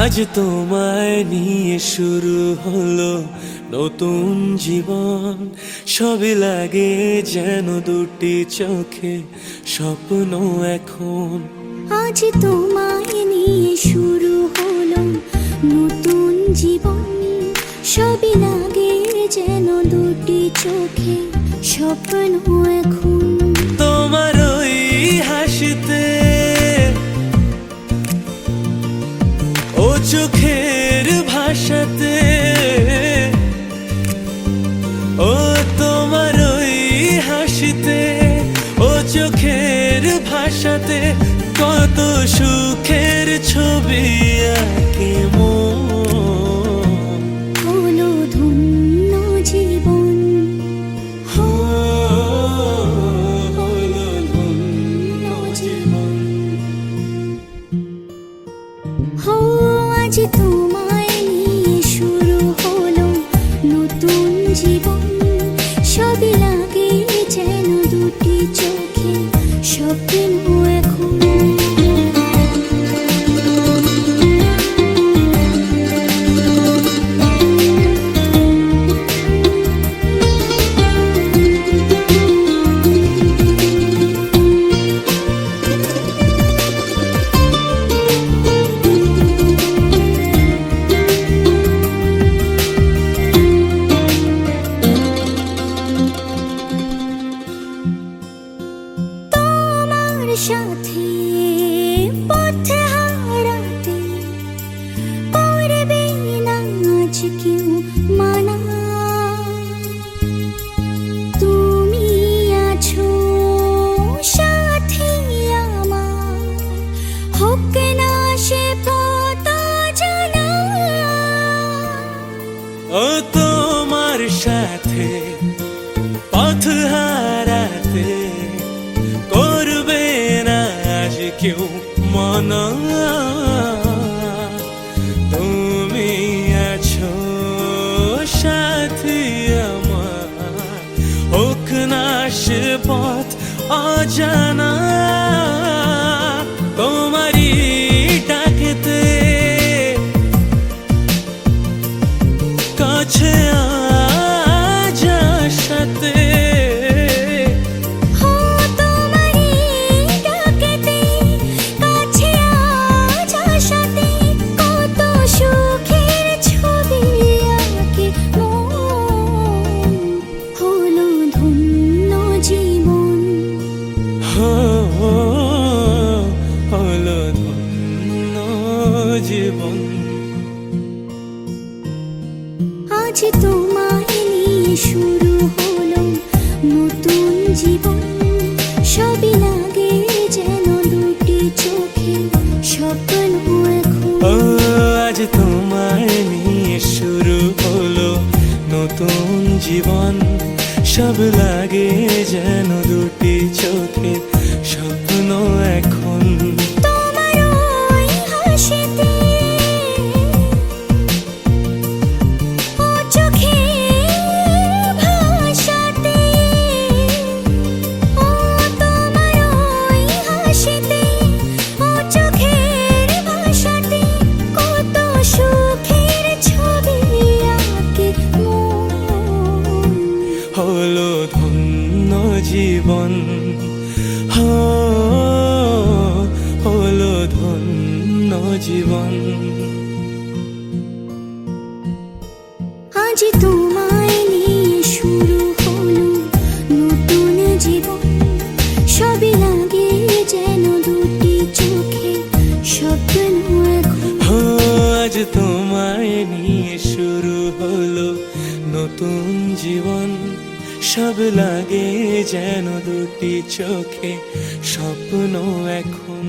আজ তোমায় নিয়ে শুরু হলো নতুন জীবন। সবই লাগে যেন দুটি চোখে স্বপ্ন এখন। আজ তোমায় নিয়ে শুরু হলো নতুন জীবন। সবই লাগে যেন দুটি চোখে স্বপ্ন এখন। তোমার ওই হাসিতে, ও চোখের ভাষাতে, ও তোমার ওই হাসিতে, ও চোখের ভাষাতে কত সুখের ছবি আঁকে মন। হলো ধন্য জীবন, হলো ধন্য জীবন। হো আজ তোমায় নিয়ে শুরু হলো নতুন জীবন। সবই লাগে যেন দুটি চোখে স্বপ্ন এখন। সাথে পথে হারাতে পারবে না আজ কেউ মানা। তুমি আছো সাথী আমার, হোক না সে পথ জানা। ও তোমার সাথে পথ হারাতে করবে না আজ কেউ মানা। তুমি আছো সাথী আমার, হোক না সে পথ অজানা। তোমারই ডাকেতে কাছে আজ আসাতে, হলো ধন্য জীবন। আজ তোমায় নিয়ে শুরু হলো নতুন জীবন। সবই লাগে যেন দুটি চোখে স্বপ্ন এখন। ও আজ তোমায় নিয়ে শুরু হলো নতুন জীবন। সব লাগে যেন দুটি চোখে স্বপ্ন এখন। তোমার ওই হাসিতে, ও চোখের ভাষাতে, ও তোমার ওই হাসিতে, ও চোখের ভাষাতে কত সুখের ছবি আঁকে মন। হলো ধন্য জীবন, হলো ধন্য জীবন। আজ তোমায় নিয়ে শুরু হলো নতুন জীবন। সবই লাগে যেন দুটি চোখে স্বপ্ন এখন। আজ তোমায় নিয়ে শুরু হলো নতুন জীবন। সব লাগে যেন দুটি চোখে স্বপ্ন এখন।